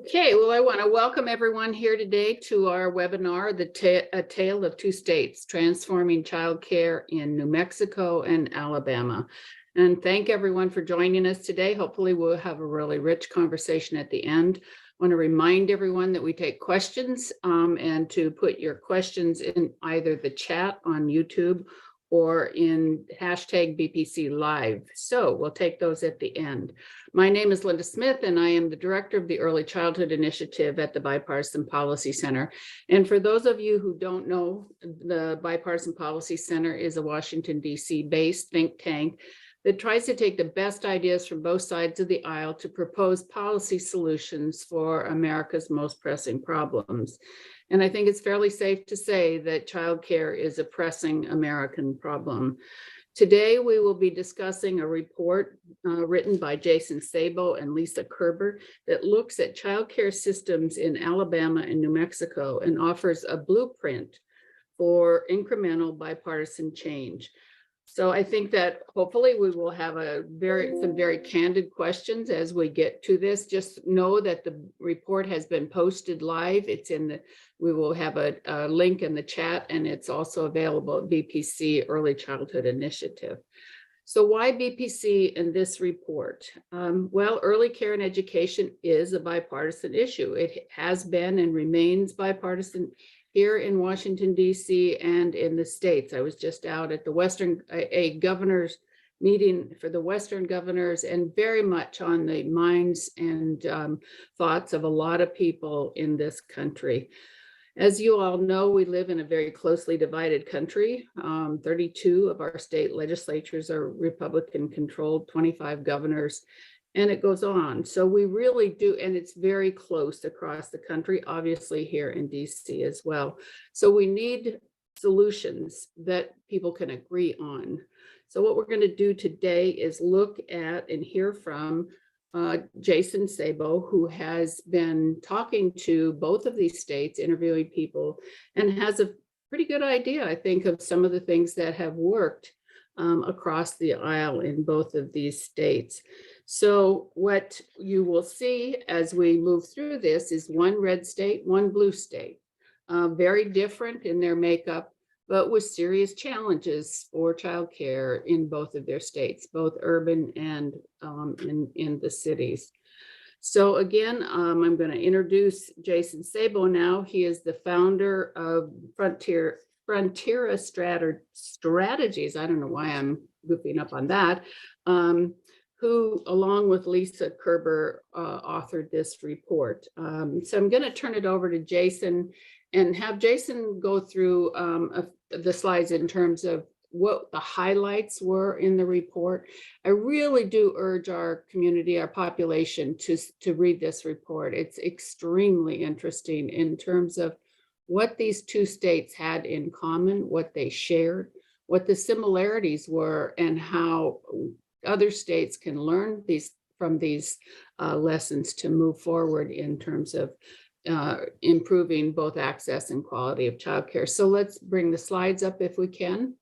Okay, well, I want to welcome everyone here today to our webinar, A Tale of Two States, Transforming Childcare in New Mexico and Alabama. And thank everyone for joining us today. Hopefully we'll have a really rich conversation at the end. I want to remind everyone that we take questions and to put your questions in either the chat on YouTube or in hashtag BPC Live. So we'll take those at the end. My name is Linda Smith, and I am the director of the Early Childhood Initiative at the Bipartisan Policy Center. And for those of you who don't know, the Bipartisan Policy Center is a Washington, D.C. based think tank that tries to take the best ideas from both sides of the aisle to propose policy solutions for America's most pressing problems. And I think it's fairly safe to say that childcare is a pressing American problem. Today, we will be discussing a report written by Jason Sabo and Lisa Kerber that looks at childcare systems in Alabama and New Mexico and offers a blueprint for incremental bipartisan change. So I think that hopefully we will have some very candid questions as we get to this. Just know that the report has been posted live. We will have a link in the chat, and it's also available at BPC Early Childhood Initiative. So why BPC in this report? Well, early care and education is a bipartisan issue. It has been and remains bipartisan here in Washington, D.C. and in the states. I was just out at a governor's meeting for the Western governors, and very much on the minds and thoughts of a lot of people in this country. As you all know, we live in a very closely divided country. 32 of our state legislatures are Republican controlled, 25 governors, and it goes on. So we really do, and it's very close across the country, obviously here in DC as well. So we need solutions that people can agree on. So what we're going to do today is look at and hear from Jason Sabo, who has been talking to both of these states, interviewing people, and has a pretty good idea, I think, of some of the things that have worked across the aisle in both of these states. So what you will see as we move through this is one red state, one blue state, very different in their makeup, but with serious challenges for childcare in both of their states, both urban and in the cities. So again, I'm going to introduce Jason Sabo now. He is the founder of Frontiera Strategies. I don't know why I'm goofing up on that. Who, along with Lisa Kerber, authored this report. So I'm going to turn it over to Jason and have Jason go through the slides in terms of what the highlights were in the report. I really do urge our community, our population, to read this report. It's extremely interesting in terms of what these two states had in common, what they shared, what the similarities were, and how other states can learn from these lessons to move forward in terms of improving both access and quality of childcare. So let's bring the slides up if we can.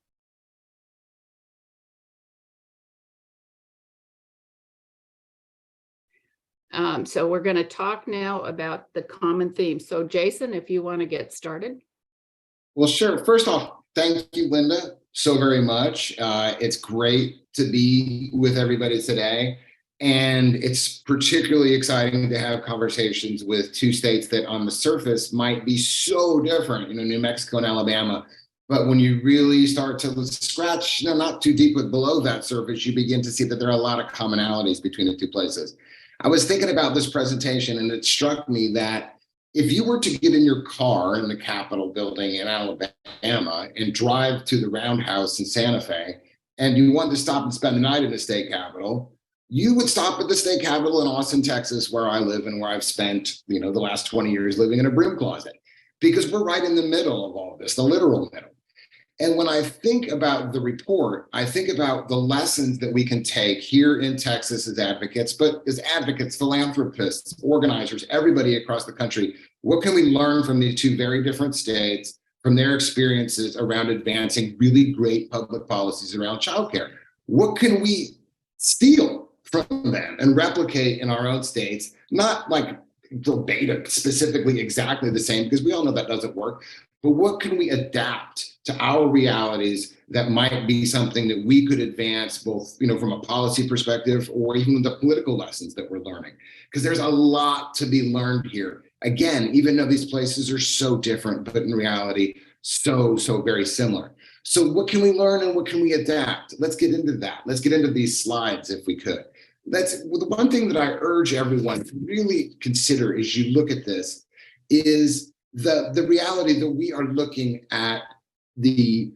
So we're going to talk now about the common themes. So Jason, if you want to get started. Well, sure. First off, thank you, Linda, so very much. It's great to be with everybody today. And it's particularly exciting to have conversations with two states that on the surface might be so different, New Mexico and Alabama. But when you really start to scratch, not too deep but below that surface, you begin to see that there are a lot of commonalities between the two places. I was thinking about this presentation, and it struck me that if you were to get in your car in the Capitol building in Alabama and drive to the Roundhouse in Santa Fe, and you wanted to stop and spend the night in the state capitol, you would stop at the state capitol in Austin, Texas, where I live and where I've spent, the last 20 years living in a broom closet, because we're right in the middle of all of this, the literal middle. And when I think about the report, I think about the lessons that we can take here in Texas as advocates, but as advocates, philanthropists, organizers, everybody across the country. What can we learn from these two very different states, from their experiences around advancing really great public policies around childcare? What can we steal from them and replicate in our own states, not like verbatim, specifically exactly the same, because we all know that doesn't work. But what can we adapt to our realities that might be something that we could advance both, from a policy perspective or even the political lessons that we're learning? Because there's a lot to be learned here. Again, even though these places are so different, but in reality, so very similar. So what can we learn and what can we adapt? Let's get into that. Let's get into these slides if we could. The one thing that I urge everyone to really consider as you look at this is the reality that we are looking at the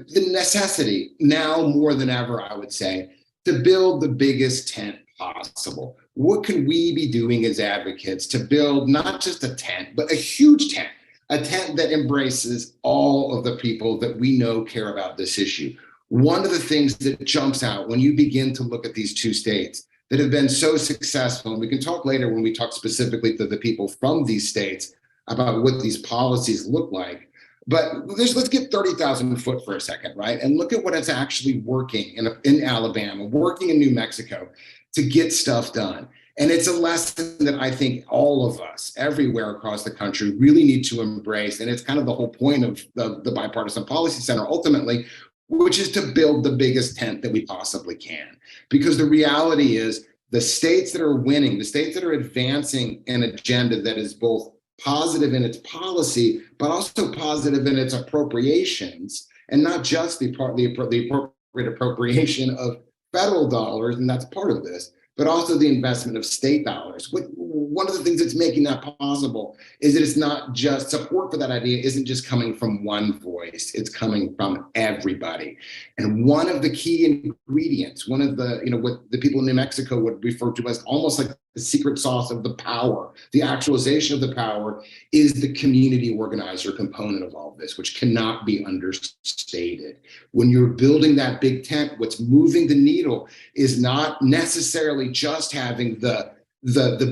necessity now more than ever, I would say, to build the biggest tent possible. What can we be doing as advocates to build not just a tent, but a huge tent, a tent that embraces all of the people that we know care about this issue? One of the things that jumps out when you begin to look at these two states that have been so successful, and we can talk later when we talk specifically to the people from these states about what these policies look like. But let's get 30,000 foot for a second, right? And look at what is actually working in Alabama, working in New Mexico to get stuff done. And it's a lesson that I think all of us everywhere across the country really need to embrace. And it's kind of the whole point of the Bipartisan Policy Center ultimately, which is to build the biggest tent that we possibly can. Because the reality is the states that are winning, the states that are advancing an agenda that is both positive in its policy, but also positive in its appropriations, and not just the appropriate appropriation of federal dollars, and that's part of this, but also the investment of state dollars. One of the things that's making that possible is that it's not just support for that idea isn't just coming from one voice, it's coming from everybody. And one of the key ingredients, one of the, what the people in New Mexico would refer to as almost like the secret sauce of the power, the actualization of the power, is the community organizer component of all of this, which cannot be understated. When you're building that big tent, what's moving the needle is not necessarily just having the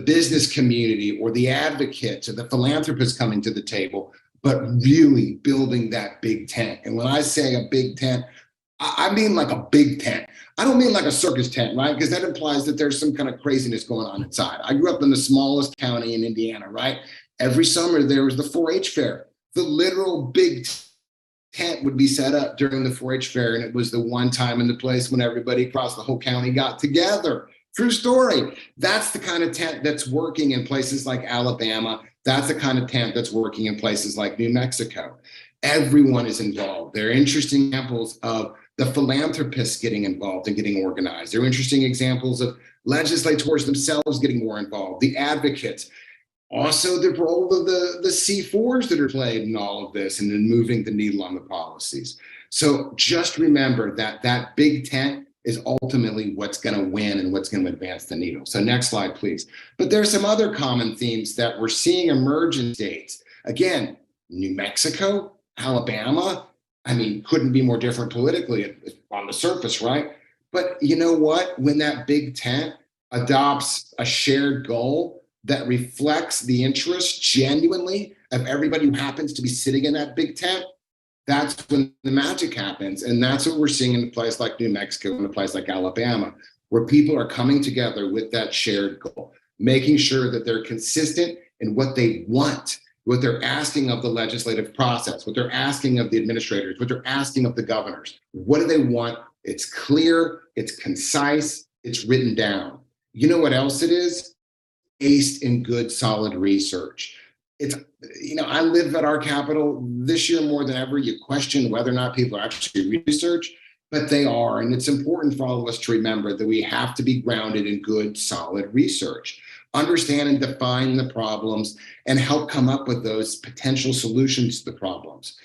business community or the advocates or the philanthropists coming to the table, but really building that big tent. And when I say a big tent, I mean like a big tent. I don't mean like a circus tent, right? Because that implies that there's some kind of craziness going on inside. I grew up in the smallest county in Indiana, right? Every summer there was the 4-H fair. The literal big tent would be set up during the 4-H fair, and it was the one time in the place when everybody across the whole county got together. True story. That's the kind of tent that's working in places like Alabama. That's the kind of tent that's working in places like New Mexico. Everyone is involved. There are interesting examples of the philanthropists getting involved and getting organized. There are interesting examples of legislators themselves getting more involved, the advocates. Also, the role of the C4s that are played in all of this and then moving the needle on the policies. So just remember that that big tent is ultimately what's going to win and what's going to advance the needle. So next slide, please. But there's some other common themes that we're seeing emerge in states. Again, New Mexico, Alabama, I mean, couldn't be more different politically on the surface, right? But you know what? When that big tent adopts a shared goal that reflects the interests genuinely of everybody who happens to be sitting in that big tent, that's when the magic happens. And that's what we're seeing in a place like New Mexico and a place like Alabama, where people are coming together with that shared goal, making sure that they're consistent in what they want, what they're asking of the legislative process, what they're asking of the administrators, what they're asking of the governors. What do they want? It's clear, it's concise, it's written down. You know what else it is? Based in good, solid research. It's, I live at our capital this year more than ever. You question whether or not people are actually research, but they are. And it's important for all of us to remember that we have to be grounded in good, solid research. Understand and define the problems and help come up with those potential solutions to the problems.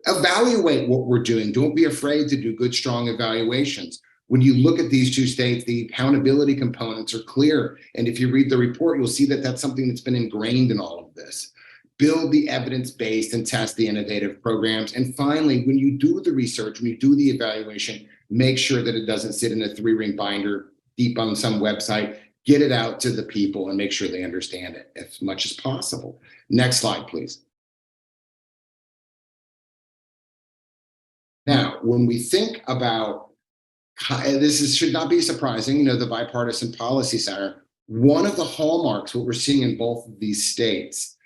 Evaluate what we're doing. Don't be afraid to do good, strong evaluations. When you look at these two states, the accountability components are clear. And if you read the report, you'll see that that's something that's been ingrained in all of this. Build the evidence-based and test the innovative programs. And finally, when you do the research, when you do the evaluation, make sure that it doesn't sit in a 3-ring binder deep on some website. Get it out to the people and make sure they understand it as much as possible. Next slide, please. Now, when we think about, should not be surprising, the Bipartisan Policy Center, One of the hallmarks, what we're seeing in both of these states,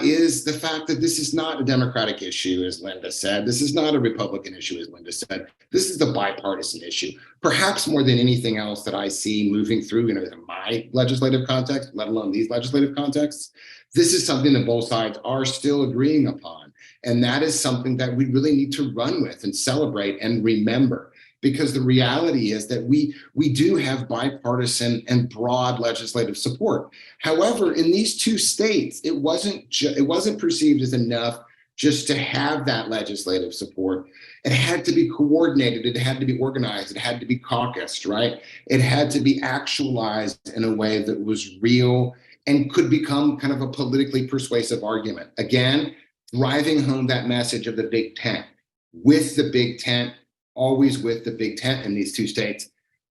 is the fact that this is not a Democratic issue, as Linda said. This is not a Republican issue, as Linda said. This is the bipartisan issue, perhaps more than anything else that I see moving through, my legislative context, let alone these legislative contexts. This is something that both sides are still agreeing upon. And that is something that we really need to run with and celebrate and remember, because the reality is that we do have bipartisan and broad legislative support. However, in these two states, it wasn't perceived as enough just to have that legislative support. It had to be coordinated, it had to be organized, it had to be caucused, right? It had to be actualized in a way that was real and could become kind of a politically persuasive argument. Again, driving home that message of the big tent, with the big tent, always with the big tent in these two states,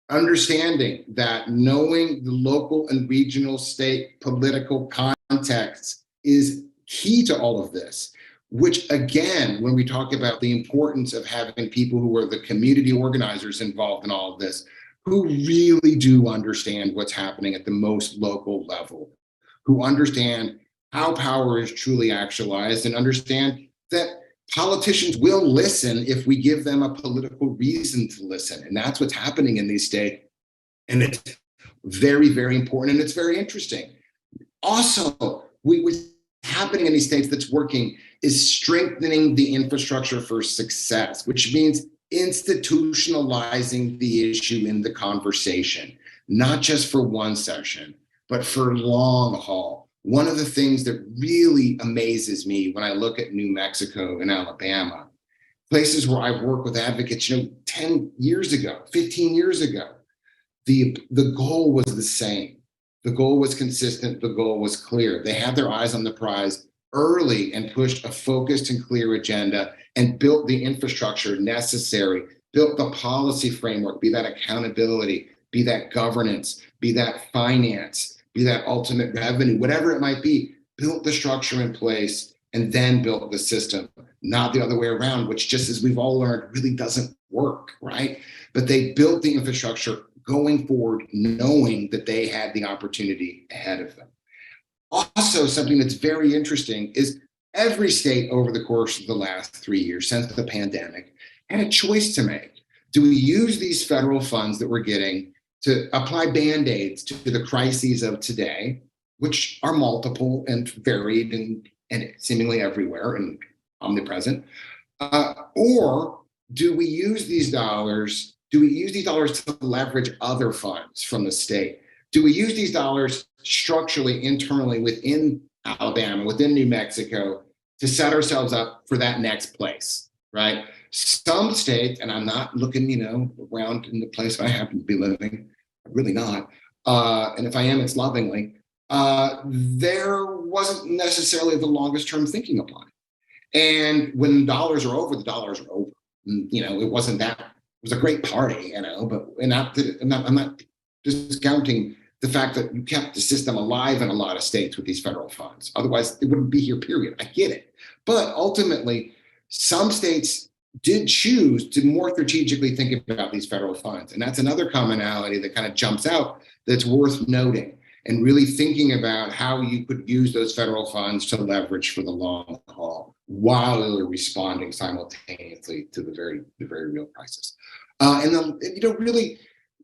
understanding that knowing the local and regional state political context is key to all of this, which again, when we talk about the importance of having people who are the community organizers involved in all of this, who really do understand what's happening at the most local level, who understand how power is truly actualized and understand that politicians will listen if we give them a political reason to listen. And that's what's happening in these states. And it's very, very important. And it's very interesting. Also, what's happening in these states that's working is strengthening the infrastructure for success, which means institutionalizing the issue in the conversation, not just for one session, but for long haul. One of the things that really amazes me when I look at New Mexico and Alabama, places where I've worked with advocates, 10 years ago, 15 years ago, the goal was the same. The goal was consistent. The goal was clear. They had their eyes on the prize early and pushed a focused and clear agenda and built the infrastructure necessary, built the policy framework, be that accountability, be that governance, be that finance, be that ultimate revenue, whatever it might be, built the structure in place and then built the system, not the other way around, which, just as we've all learned, really doesn't work, right? But they built the infrastructure going forward, knowing that they had the opportunity ahead of them. Also, something that's very interesting is every state over the course of the last 3 years since the pandemic had a choice to make. Do we use these federal funds that we're getting to apply Band-Aids to the crises of today, which are multiple and varied and seemingly everywhere and omnipresent? Or do we use these dollars? Do we use these dollars to leverage other funds from the state? Do we use these dollars structurally, internally within Alabama, within New Mexico, to set ourselves up for that next place, right? Some states, and I'm not looking, around in the place I happen to be living, really not. And if I am, it's lovingly. There wasn't necessarily the longest term thinking upon it. And when dollars are over, the dollars are over. It wasn't that. It was a great party, but I'm not discounting the fact that you kept the system alive in a lot of states with these federal funds. Otherwise, it wouldn't be here, period. I get it. But ultimately, some states did choose to more strategically think about these federal funds. And that's another commonality that kind of jumps out that's worth noting, and really thinking about how you could use those federal funds to leverage for the long haul while you're responding simultaneously to the very real crisis. Really,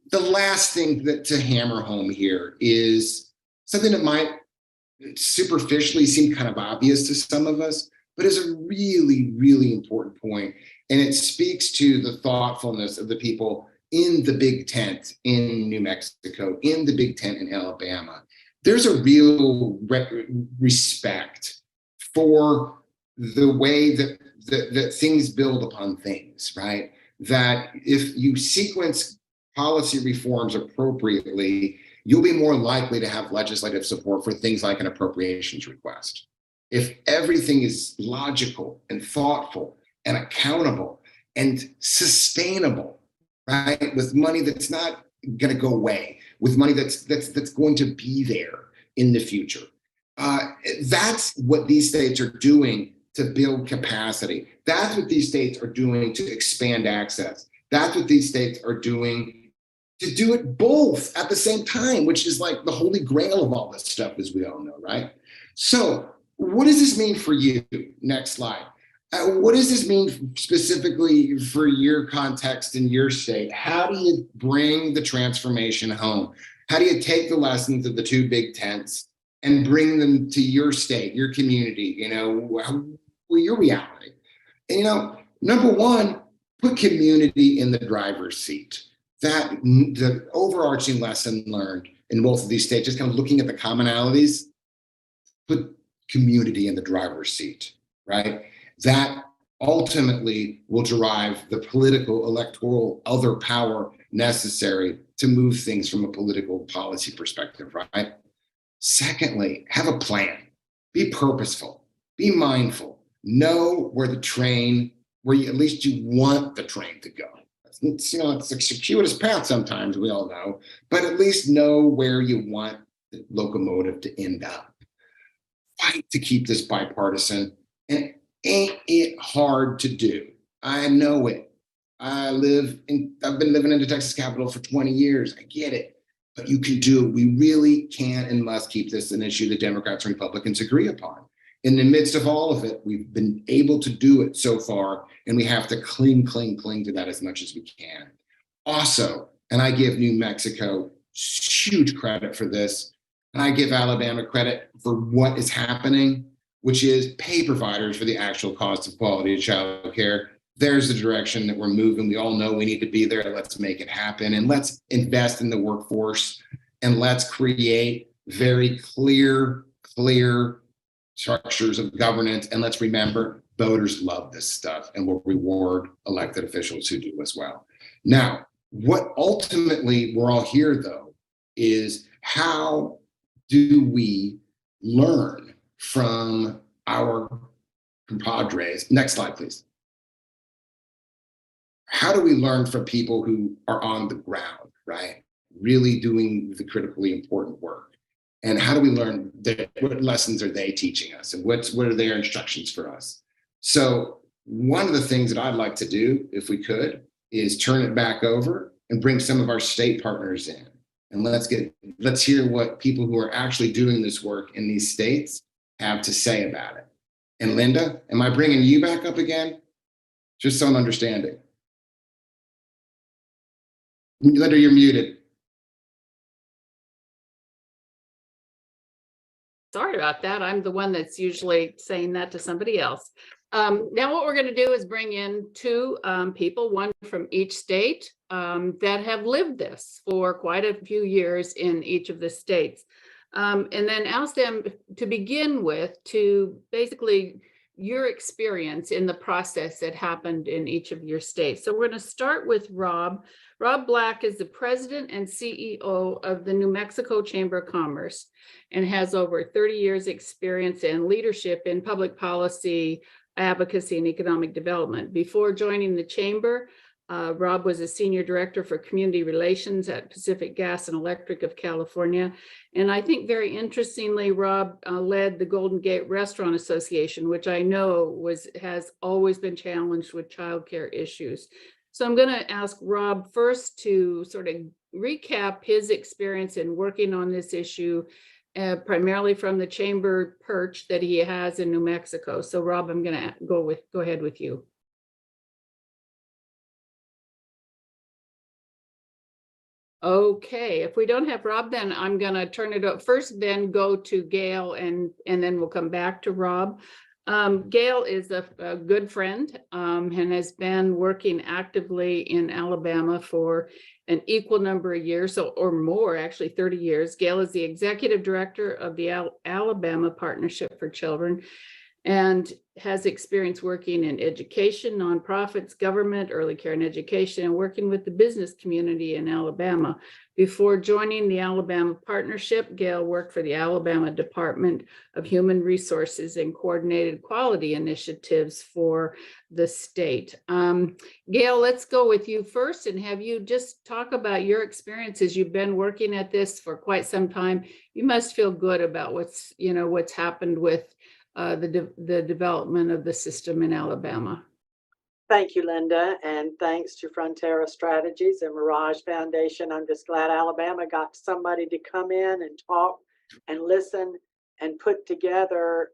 the last thing that to hammer home here is something that might superficially seem kind of obvious to some of us, but is a really, really important point. And it speaks to the thoughtfulness of the people in the big tent in New Mexico, in the big tent in Alabama. There's a real respect for the way that things build upon things, right? That if you sequence policy reforms appropriately, you'll be more likely to have legislative support for things like an appropriations request. If everything is logical and thoughtful and accountable and sustainable, right, with money that's not going to go away, with money that's going to be there in the future. That's what these states are doing to build capacity. That's what these states are doing to expand access. That's what these states are doing to do it both at the same time, which is like the holy grail of all this stuff, as we all know, right? So what does this mean for you? Next slide. What does this mean specifically for your context in your state? How do you bring the transformation home? How do you take the lessons of the two big tents and bring them to your state, your community, your reality? And, number one, put community in the driver's seat. That the overarching lesson learned in both of these states, just kind of looking at the commonalities, put community in the driver's seat, right? That ultimately will derive the political, electoral, other power necessary to move things from a political policy perspective, right? Secondly, have a plan. Be purposeful. Be mindful. Know where at least you want the train to go. It's a circuitous path sometimes, we all know, but at least know where you want the locomotive to end up. Fight to keep this bipartisan, and ain't it hard to do? I know it. I've been living in the Texas Capitol for 20 years. I get it, but you can do it. We really can and must keep this an issue that Democrats and Republicans agree upon. In the midst of all of it, we've been able to do it so far, and we have to cling to that as much as we can. Also, and I give New Mexico huge credit for this, and I give Alabama credit for what is happening, which is pay providers for the actual cost of quality of child care. There's the direction that we're moving. We all know we need to be there. Let's make it happen, and let's invest in the workforce, and let's create very clear structures of governance. And let's remember, voters love this stuff and will reward elected officials who do as well. Now, what ultimately we're all here, though, is how do we learn from our compadres? Next slide, please. How do we learn from people who are on the ground, right? Really doing the critically important work? And how do we learn what lessons are they teaching us, and what are their instructions for us? So one of the things that I'd like to do, if we could, is turn it back over and bring some of our state partners in. And let's hear what people who are actually doing this work in these states have to say about it. And Linda, am I bringing you back up again? Just so I'm understanding. Linda, you're muted. Sorry about that. I'm the one that's usually saying that to somebody else. Now what we're going to do is bring in two people, one from each state that have lived this for quite a few years in each of the states. And then ask them to begin with to basically your experience in the process that happened in each of your states. So we're going to start with Rob. Rob Black is the president and CEO of the New Mexico Chamber of Commerce and has over 30 years experience in leadership in public policy, advocacy, and economic development. Before joining the chamber, Rob was a senior director for community relations at Pacific Gas and Electric of California. And I think very interestingly, Rob led the Golden Gate Restaurant Association, which I know has always been challenged with childcare issues. So I'm going to ask Rob first to sort of recap his experience in working on this issue, primarily from the chamber perch that he has in New Mexico. So Rob, I'm going to go ahead with you. Okay, if we don't have Rob, then I'm going to turn it up first, then go to Gail, and then we'll come back to Rob. Gail is a good friend and has been working actively in Alabama for an equal number of years, or more, actually 30 years. Gail is the executive director of the Alabama Partnership for Children and has experience working in education, nonprofits, government, early care and education, and working with the business community in Alabama. Before joining the Alabama Partnership, Gail worked for the Alabama Department of Human Resources and coordinated quality initiatives for the state. Gail, let's go with you first and have you just talk about your experiences. You've been working at this for quite some time. You must feel good about what's happened with the development of the system in Alabama. Thank you, Linda, and thanks to Frontera Strategies and Mirage Foundation. I'm just glad Alabama got somebody to come in and talk and listen and put together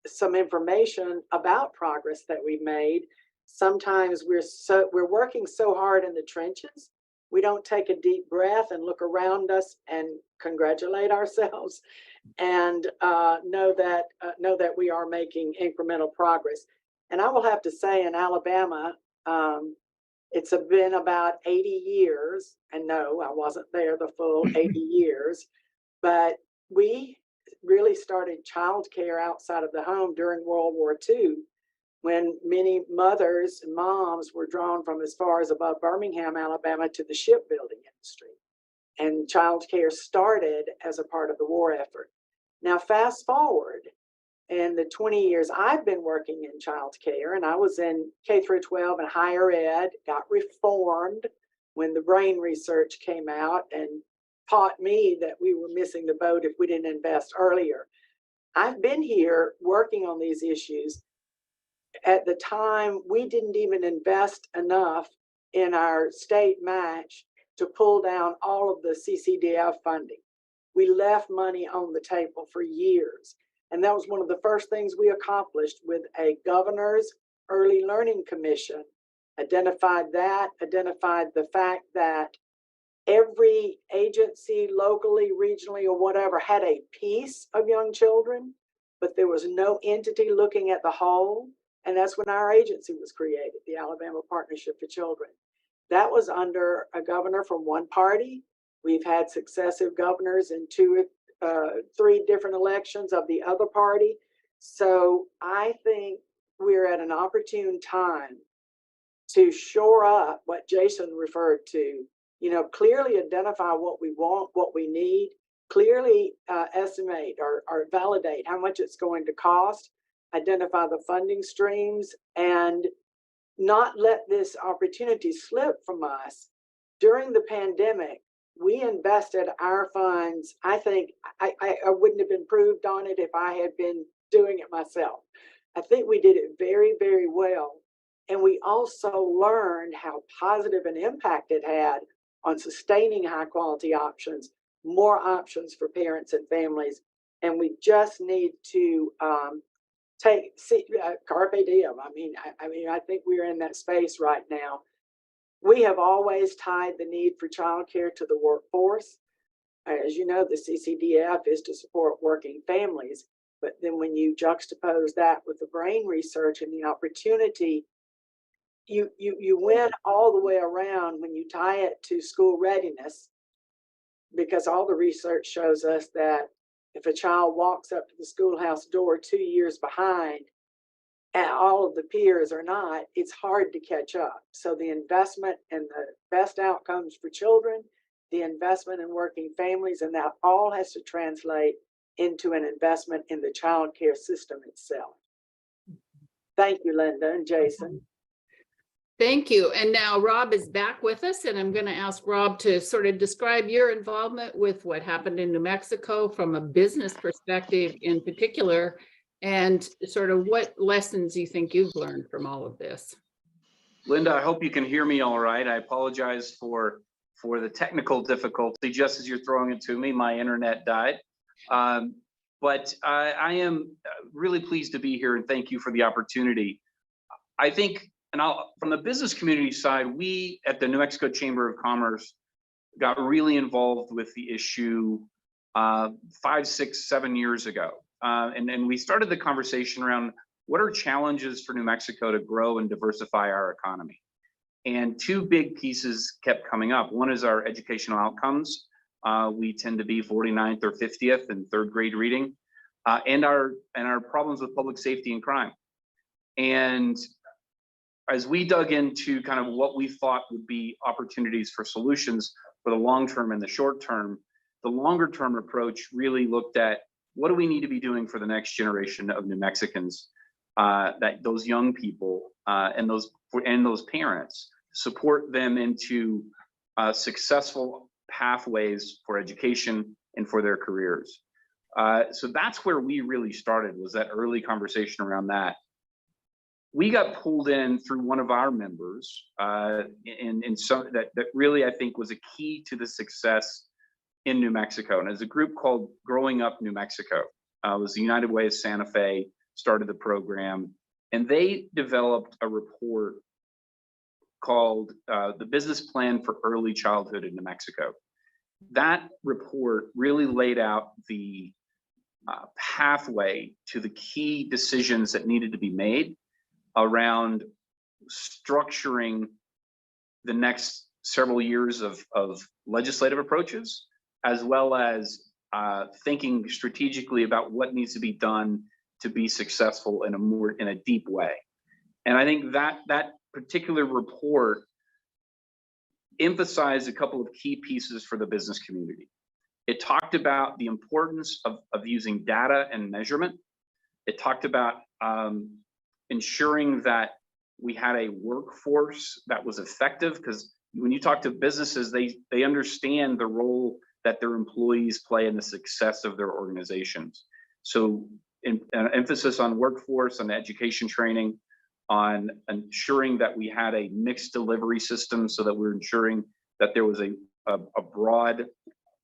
some information about progress that we've made. Sometimes we're working so hard in the trenches, we don't take a deep breath and look around us and congratulate ourselves and know that we are making incremental progress. And I will have to say, in Alabama, it's been about 80 years, and no, I wasn't there the full 80 years, but we really started childcare outside of the home during World War II, when many mothers and moms were drawn from as far as above Birmingham, Alabama, to the shipbuilding industry. And childcare started as a part of the war effort. Now, fast forward, in the 20 years I've been working in childcare, and I was in K through 12 and higher ed, got reformed when the brain research came out and taught me that we were missing the boat if we didn't invest earlier. I've been here working on these issues. At the time, we didn't even invest enough in our state match to pull down all of the CCDF funding. We left money on the table for years. And that was one of the first things we accomplished with a governor's early learning commission. Identified the fact that every agency, locally, regionally, or whatever, had a piece of young children, but there was no entity looking at the whole. And that's when our agency was created, the Alabama Partnership for Children. That was under a governor from one party. We've had successive governors in 2 or 3 different elections of the other party. So I think we're at an opportune time to shore up what Jason referred to, clearly identify what we want, what we need, clearly estimate or validate how much it's going to cost, identify the funding streams, and not let this opportunity slip from us. During the pandemic, we invested our funds. I think I wouldn't have improved on it if I had been doing it myself. I think we did it very, very well. And we also learned how positive an impact it had on sustaining high quality options, more options for parents and families. And we just need to carpe diem. I think we're in that space right now. We have always tied the need for childcare to the workforce. As you know, the CCDF is to support working families. But then when you juxtapose that with the brain research and the opportunity, you win all the way around when you tie it to school readiness, because all the research shows us that if a child walks up to the schoolhouse door 2 years behind, and all of the peers are not, it's hard to catch up. So the investment in the best outcomes for children, the investment in working families, and that all has to translate into an investment in the child care system itself. Thank you, Linda and Jason. Thank you. And now Rob is back with us, and I'm going to ask Rob to sort of describe your involvement with what happened in New Mexico from a business perspective in particular, and sort of what lessons you think you've learned from all of this. Linda, I hope you can hear me all right. I apologize for the technical difficulty. Just as you're throwing it to me, my internet died. But I am really pleased to be here, and thank you for the opportunity. I think, from the business community side, we at the New Mexico Chamber of Commerce got really involved with the issue 5, 6, 7 years ago. And we started the conversation around what are challenges for New Mexico to grow and diversify our economy. And 2 big pieces kept coming up. One is our educational outcomes. We tend to be 49th or 50th in 3rd grade reading, and our problems with public safety and crime. And as we dug into kind of what we thought would be opportunities for solutions for the long term and the short term, the longer term approach really looked at what do we need to be doing for the next generation of New Mexicans, that those young people and those parents, support them into successful pathways for education and for their careers. So that's where we really started, was that early conversation around that. we got pulled in through one of our members in some that really I think was a key to the success in New Mexico. And as a group called Growing Up New Mexico, it was the United Way of Santa Fe started the program, and they developed a report called the Business Plan for Early Childhood in New Mexico. That report really laid out the pathway to the key decisions that needed to be made around structuring the next several years of legislative approaches, as well as thinking strategically about what needs to be done to be successful in a deep way. And I think that particular report emphasized a couple of key pieces for the business community. It talked about the importance of using data and measurement. It talked about ensuring that we had a workforce that was effective, because when you talk to businesses, they understand the role that their employees play in the success of their organizations. So an emphasis on workforce, on education training, on ensuring that we had a mixed delivery system, so that we're ensuring that there was a broad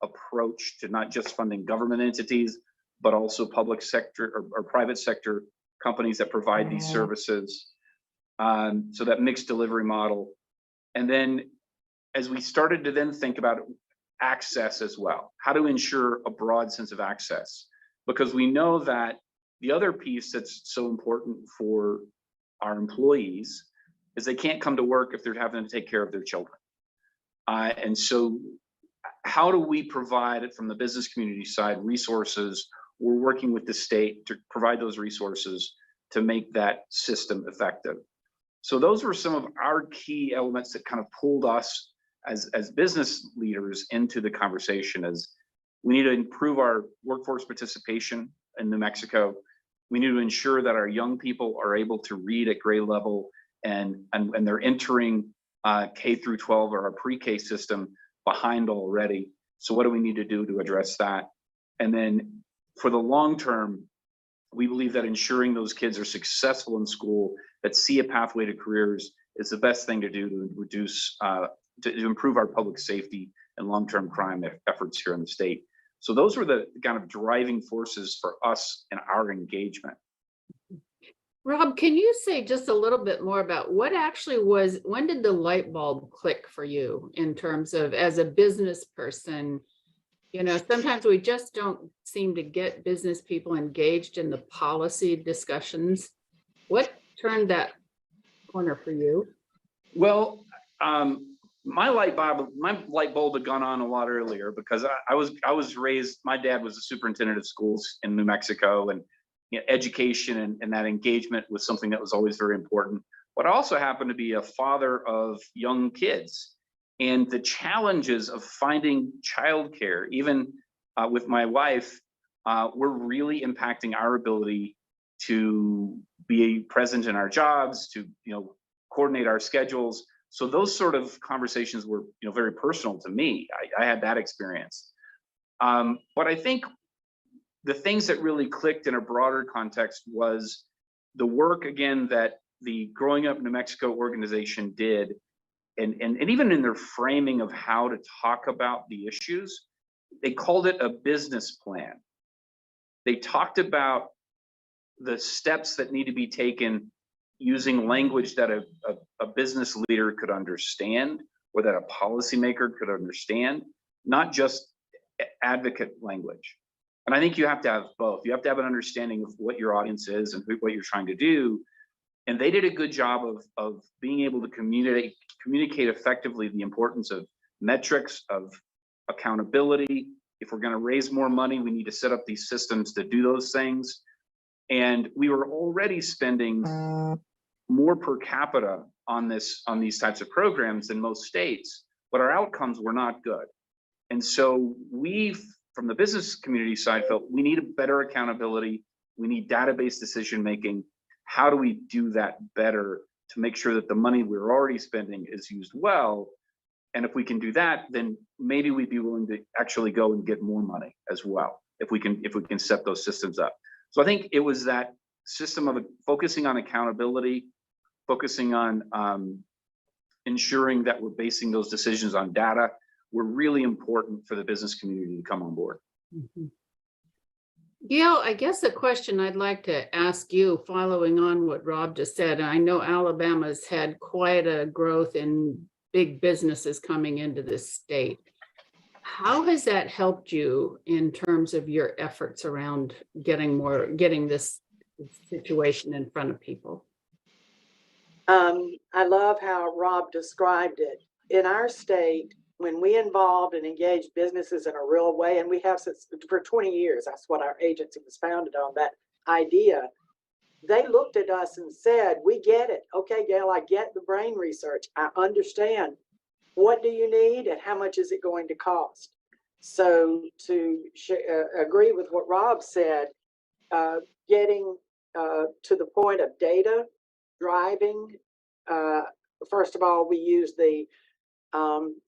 approach to not just funding government entities, but also public sector or private sector companies that provide these services. So that mixed delivery model. And then as we started to then think about access as well, how to ensure a broad sense of access, because we know that the other piece that's so important for our employees is they can't come to work if they're having to take care of their children. And so how do we provide from the business community side resources? We're working with the state to provide those resources to make that system effective. So those were some of our key elements that kind of pulled us as business leaders into the conversation. As we need to improve our workforce participation in New Mexico. We need to ensure that our young people are able to read at grade level and they're entering K through 12 or our pre-K system behind already. So what do we need to do to address that? And then for the long term, we believe that ensuring those kids are successful in school, that see a pathway to careers, is the best thing to do to reduce, to improve our public safety and long-term crime efforts here in the state. So those were the kind of driving forces for us in our engagement. Rob, can you say just a little bit more about what actually was, when did the light bulb click for you in terms of, as a business person? You know, sometimes we just don't seem to get business people engaged in the policy discussions. What turned that corner for you? Well, my light bulb had gone on a lot earlier, because I was raised, my dad was a superintendent of schools in New Mexico, and you know, education and that engagement was something that was always very important. But I also happened to be a father of young kids, and the challenges of finding childcare, even with my wife, were really impacting our ability to be present in our jobs, to coordinate our schedules. So those sort of conversations were very personal to me. I had that experience. But I think the things that really clicked in a broader context was the work, again, that the Growing Up New Mexico organization did, and even in their framing of how to talk about the issues, they called it a business plan. They talked about the steps that need to be taken using language that a business leader could understand, or that a policymaker could understand, not just advocate language. And I think you have to have both. You have to have an understanding of what your audience is and what you're trying to do. And they did a good job of being able to communicate effectively the importance of metrics, of accountability. If we're going to raise more money, we need to set up these systems to do those things. And we were already spending more per capita on these types of programs than most states, but our outcomes were not good. And so we, from the business community side, felt we need a better accountability. We need database decision making. How do we do that better to make sure that the money we're already spending is used well? And if we can do that, then maybe we'd be willing to actually go and get more money as well, if we can set those systems up. So I think it was that system of focusing on accountability focusing on ensuring that we're basing those decisions on data were really important for the business community to come on board. Mhm. Gail, I guess a question I'd like to ask you, following on what Rob just said, I know Alabama's had quite a growth in big businesses coming into this state. How has that helped you in terms of your efforts around getting this situation in front of people? I love how Rob described it. In our state, when we involved and engaged businesses in a real way, and we have since for 20 years, that's what our agency was founded on, that idea. They looked at us and said, we get it. Okay, Gail, I get the brain research. I understand. What do you need and how much is it going to cost? So to agree with what Rob said, getting to the point of data, driving, first of all, we used the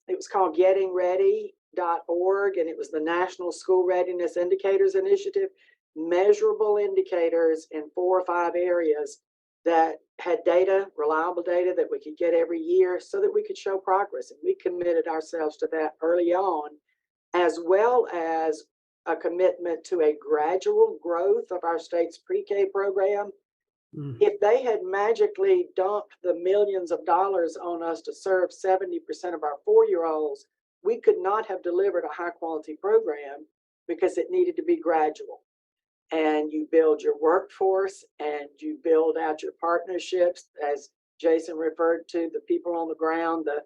it was called gettingready.org, and it was the National School Readiness Indicators Initiative, measurable indicators in 4 or 5 areas that had data, reliable data that we could get every year so that we could show progress. And we committed ourselves to that early on, as well as a commitment to a gradual growth of our state's pre-K program. If they had magically dumped the millions of dollars on us to serve 70% of our 4-year-olds, we could not have delivered a high quality program because it needed to be gradual. And you build your workforce and you build out your partnerships, as Jason referred to, the people on the ground, the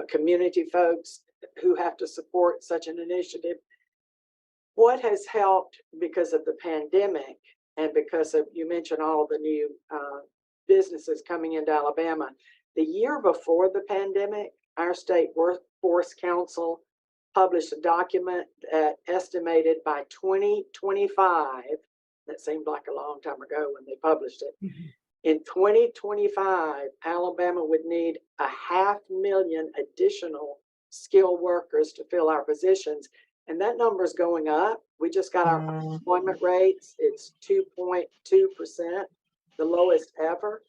community folks who have to support such an initiative. What has helped because of the pandemic and because of, you mentioned all of the new businesses coming into Alabama. The year before the pandemic, our state workforce council published a document that estimated by 2025, that seemed like a long time ago when they published it. In 2025, Alabama would need 500,000 additional skilled workers to fill our positions. And that number is going up. We just got our unemployment rates. It's 2.2%, the lowest ever.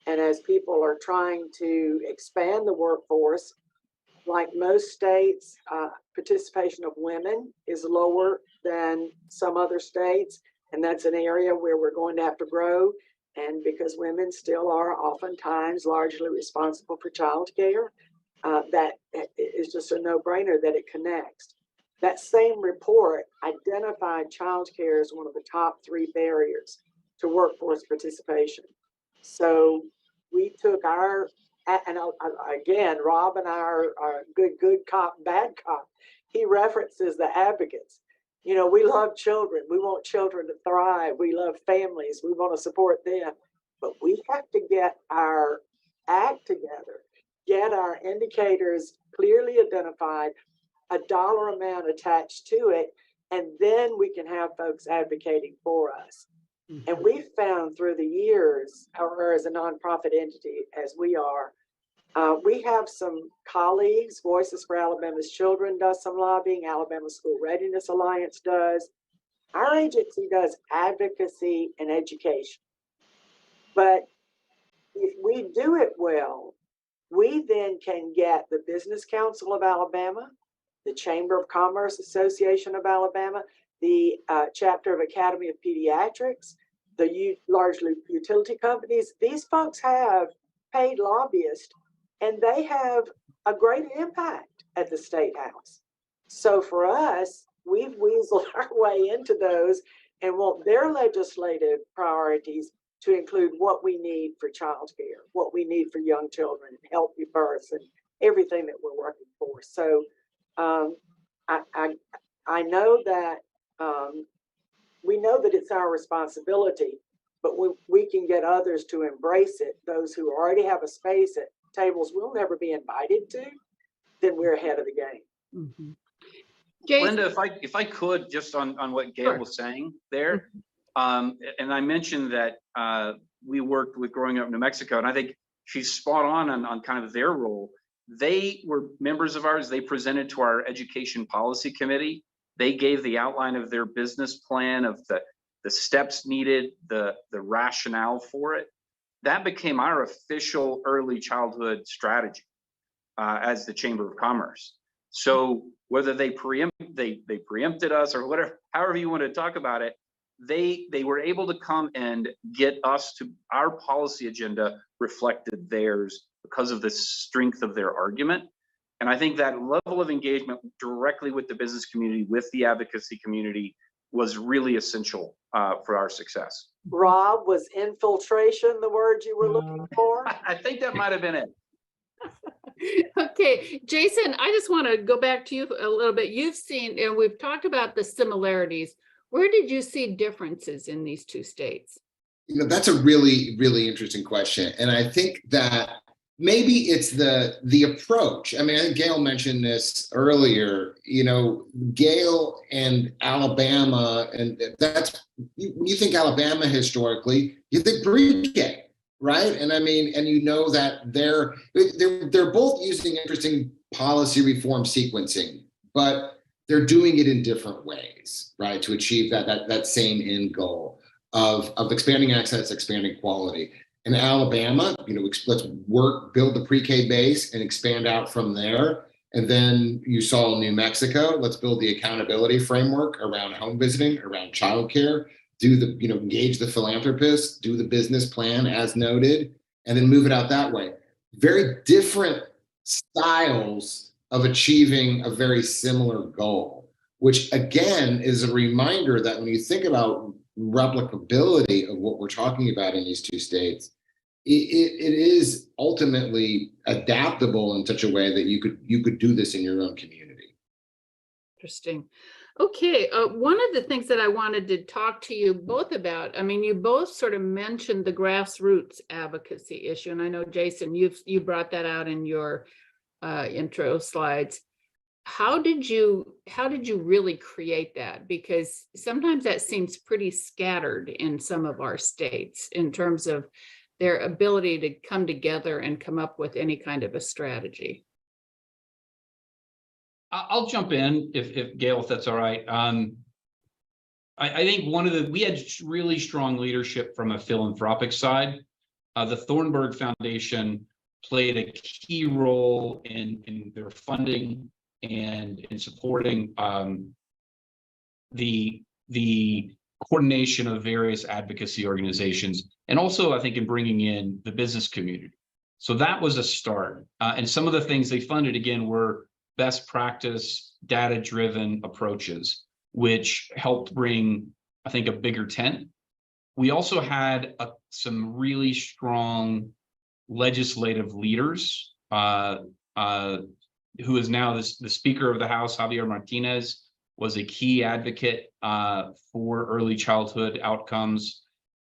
And as people are trying to expand the workforce, like most states, participation of women is lower than some other states. And that's an area where we're going to have to grow. And because women still are oftentimes largely responsible for childcare, that is just a no-brainer that it connects. That same report identified childcare as one of the top 3 barriers to workforce participation. So we took our, and again, Rob and I are good cop, bad cop. He references the advocates. You know, we love children. We want children to thrive. We love families. We want to support them. But we have to get our act together, get our indicators clearly identified, a dollar amount attached to it, and then we can have folks advocating for us. And we've found through the years, or as a nonprofit entity as we are, we have some colleagues. Voices for Alabama's Children does some lobbying. Alabama School Readiness Alliance does. Our agency does advocacy and education. But if we do it well, we then can get the Business Council of Alabama, the Chamber of Commerce Association of Alabama, the chapter of Academy of Pediatrics, the largely utility companies. These folks have paid lobbyists, and they have a great impact at the State House. So for us, we've weaseled our way into those and want their legislative priorities to include what we need for childcare, what we need for young children, and healthy births, and everything that we're working for. So I know that we know that it's our responsibility, but we can get others to embrace it. Those who already have a space at tables we'll never be invited to, then we're ahead of the game. Jason, Linda, if I could, just on what Gail was saying there, and I mentioned that we worked with Growing Up New Mexico, and I think she's spot on kind of their role. They were members of ours. They presented to our Education Policy Committee. They gave the outline of their business plan, of the steps needed, the rationale for it. that became our official early childhood strategy as the Chamber of Commerce. So whether they preempted us or whatever, however you want to talk about it, they were able to come and get us to our policy agenda reflected theirs because of the strength of their argument. And I think that level of engagement directly with the business community, with the advocacy community, was really essential for our success. Rob, was infiltration the word you were looking for? I think that might have been it. Okay, Jason, I just want to go back to you a little bit. You've seen, and we've talked about the similarities. Where did you see differences in these two states? You know, that's a really, really interesting question. And I think that maybe it's the approach. I mean, I think Gail mentioned this earlier, you know, Gail and Alabama, and that's, when you think Alabama historically, you think pre-K, right? And I mean, and you know that they're both using interesting policy reform sequencing, but they're doing it in different ways, right? To achieve that same end goal of expanding access, expanding quality. In Alabama, you know, let's build the pre-K base and expand out from there. And then you saw New Mexico, let's build the accountability framework around home visiting, around childcare, engage the philanthropists, do the business plan as noted, and then move it out that way. Very different styles of achieving a very similar goal, which again is a reminder that when you think about replicability of what we're talking about in these two states, it is ultimately adaptable in such a way that you could do this in your own community. Interesting. Okay, one of the things that I wanted to talk to you both about, I mean, you both sort of mentioned the grassroots advocacy issue, and I know, Jason, you brought that out in your intro slides. How did you really create that? Because sometimes that seems pretty scattered in some of our states in terms of their ability to come together and come up with any kind of a strategy. I'll jump in if Gail, if that's all right. I think we had really strong leadership from a philanthropic side. The Thornburg Foundation played a key role in their funding and in supporting the coordination of various advocacy organizations, and also I think in bringing in the business community. So that was a start. And some of the things they funded, again, were best practice, data-driven approaches, which helped bring, I think, a bigger tent. We also had some really strong legislative leaders, who is now the Speaker of the House, Javier Martinez, was a key advocate for early childhood outcomes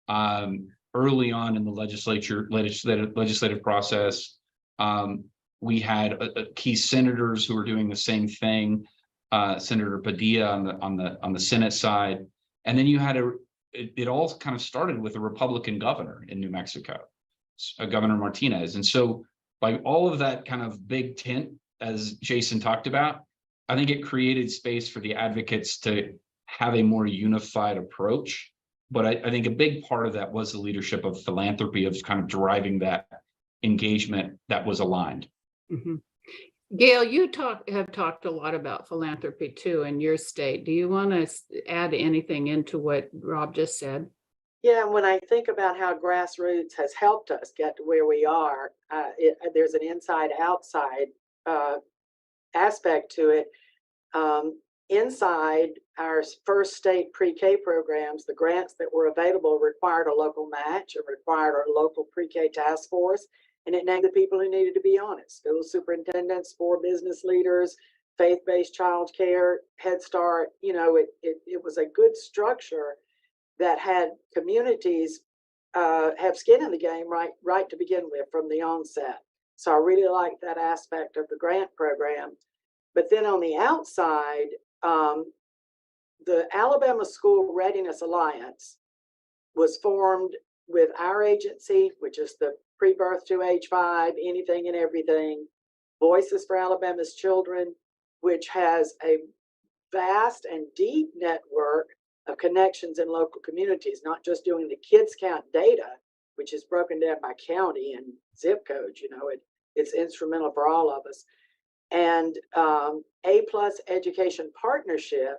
early on in the legislative process. We had key senators who were doing the same thing. Senator Padilla on the Senate side, and then you had it all kind of started with a Republican governor in New Mexico, Governor Martinez, and so by all of that kind of big tent, as Jason talked about, I think it created space for the advocates to have a more unified approach. But I think a big part of that was the leadership of philanthropy, of kind of driving that engagement that was aligned. Mm-hmm. Gail, you have talked a lot about philanthropy too in your state. Do you want to add anything into what Rob just said? Yeah, and when I think about how Grassroots has helped us get to where we are, there's an inside-outside aspect to it. Inside our first state pre-K programs, the grants that were available required a local match, it required our local pre-K task force, and it named the people who needed to be on it: school superintendents, 4 business leaders, faith-based child care, Head Start. You know, it was a good structure that had communities have skin in the game right to begin with from the onset. So I really like that aspect of the grant program. But then on the outside, the Alabama School Readiness Alliance was formed with our agency, which is the pre-birth to age 5, anything and everything, Voices for Alabama's Children, which has a vast and deep network of connections in local communities, not just doing the kids count data, which is broken down by county and zip code. It's instrumental for all of us. And A+ Education Partnership,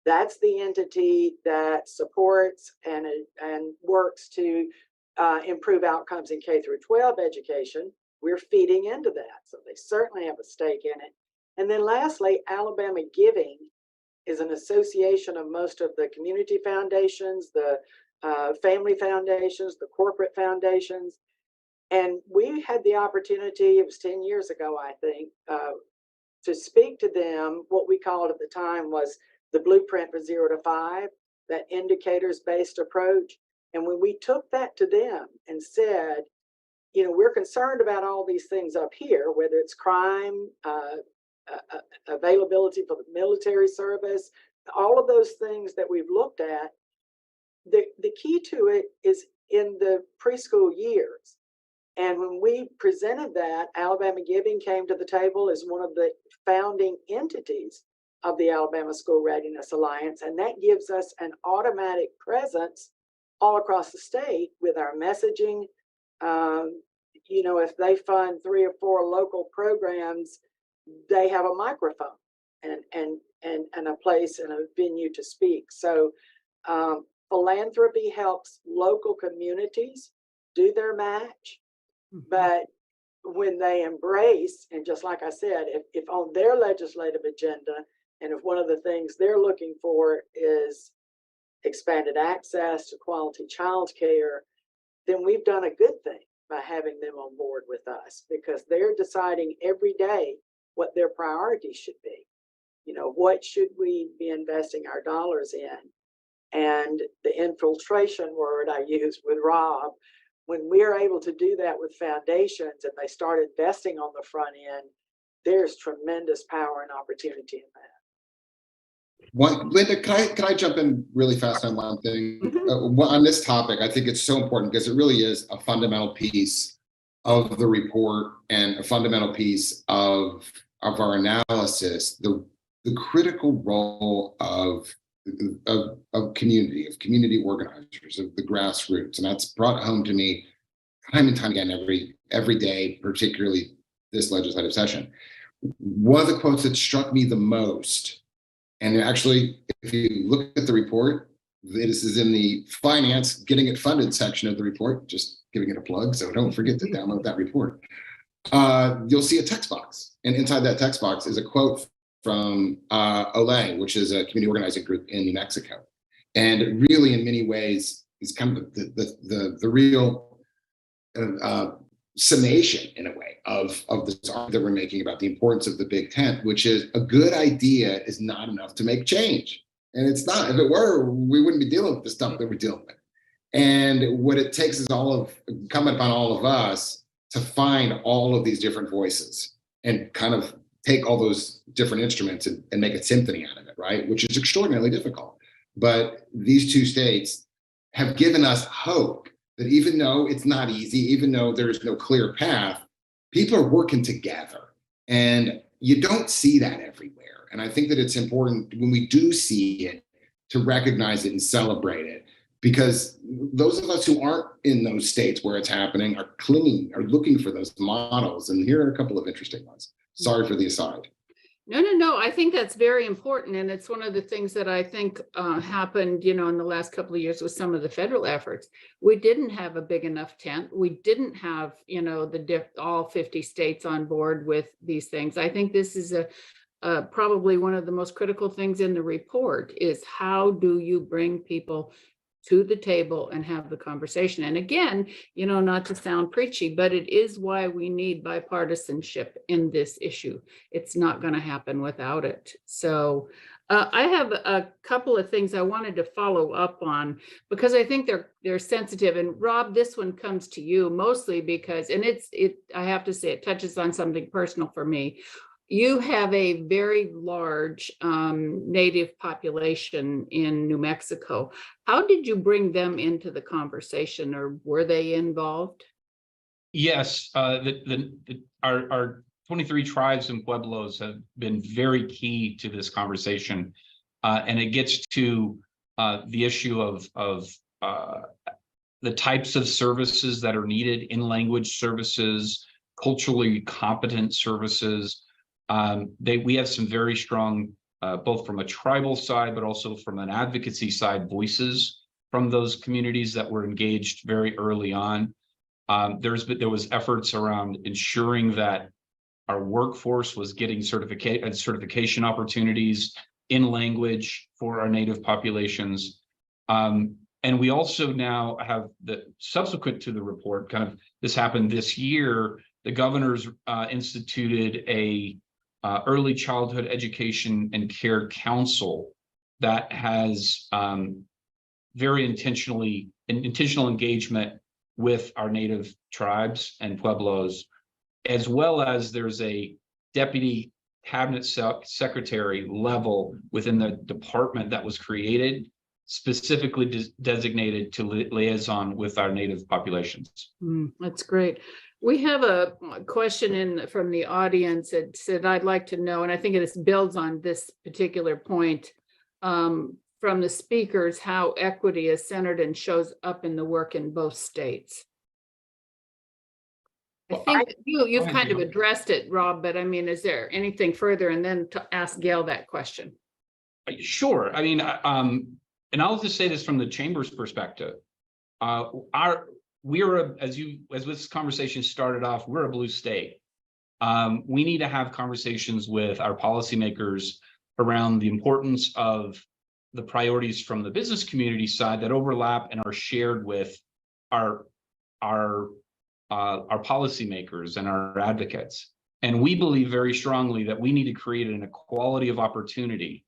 that's the entity that supports and works to improve outcomes in K through 12 education. We're feeding into that, so they certainly have a stake in it. And then lastly, Alabama Giving is an association of most of the community foundations, the family foundations, the corporate foundations. And we had the opportunity, it was 10 years ago, I think, to speak to them. What we called at the time was the blueprint for 0 to 5, that indicators-based approach. And when we took that to them and said, we're concerned about all these things up here, whether it's crime, availability for the military service, all of those things that we've looked at, the key to it is in the preschool years. And when we presented that, Alabama Giving came to the table as one of the founding entities of the Alabama School Readiness Alliance. And that gives us an automatic presence all across the state with our messaging. If they fund 3 or 4 local programs, they have a microphone and a place and a venue to speak. So philanthropy helps local communities do their match. But when they embrace, and just like I said, if on their legislative agenda, and if one of the things they're looking for is expanded access to quality childcare, then we've done a good thing by having them on board with us, because they're deciding every day what their priorities should be. What should we be investing our dollars in? And the infiltration word I used with Rob, when we're able to do that with foundations and they start investing on the front end, there's tremendous power and opportunity in that. Linda, can I jump in really fast on one thing? On this topic, I think it's so important because it really is a fundamental piece of the report and a fundamental piece of our analysis, the critical role of community organizers, of the grassroots. And that's brought home to me time and time again every day, particularly this legislative session. One of the quotes that struck me the most, and actually, if you look at the report, this is in the finance getting it funded section of the report, just giving it a plug, so don't forget to download that report. You'll see a text box, and inside that text box is a quote from OLE, which is a community organizing group in New Mexico. And really, in many ways, is kind of the real summation, in a way, of this argument that we're making about the importance of the big tent, which is a good idea is not enough to make change. And it's not. If it were, we wouldn't be dealing with the stuff that we're dealing with. And what it takes is incumbent upon all of us to find all of these different voices and kind of take all those different instruments and make a symphony out of it, right? Which is extraordinarily difficult. But these 2 states have given us hope that even though it's not easy, even though there's no clear path, people are working together. And you don't see that everywhere. And I think that it's important when we do see it to recognize it and celebrate it, because those of us who aren't in those states where it's happening are looking for those models. And here are a couple of interesting ones. Sorry for the aside. No. I think that's very important. And it's one of the things that I think happened, in the last couple of years with some of the federal efforts. We didn't have a big enough tent. We didn't have, all 50 states on board with these things. I think this is probably one of the most critical things in the report is how do you bring people to the table and have the conversation. And again, not to sound preachy, but it is why we need bipartisanship in this issue. It's not going to happen without it. So I have a couple of things I wanted to follow up on because I think they're sensitive. And Rob, this one comes to you mostly because, and I have to say it touches on something personal for me. You have a very large Native population in New Mexico. How did you bring them into the conversation, or were they involved? Yes, our 23 tribes and pueblos have been very key to this conversation, and it gets to the issue of the types of services that are needed in language services, culturally competent services. We have some very strong, both from a tribal side, but also from an advocacy side, voices from those communities that were engaged very early on. There was efforts around ensuring that our workforce was getting certification opportunities in language for our Native populations. And we also now have subsequent to the report, kind of this happened this year, the governor's instituted a early childhood education and care council that has very intentional engagement with our Native tribes and Pueblos, as well as there's a deputy cabinet secretary level within the department that was created specifically designated to liaison with our Native populations. That's great. We have a question from the audience that said, I'd like to know, and I think it builds on this particular point from the speakers, how equity is centered and shows up in the work in both states. I think you've kind of addressed it, Rob, but I mean, is there anything further? And then to ask Gail that question. Sure. I mean, and I'll just say this from the chamber's perspective. As this conversation started off, we're a blue state. We need to have conversations with our policymakers around the importance of the priorities from the business community side that overlap and are shared with our policymakers and our advocates. And we believe very strongly that we need to create an equality of opportunity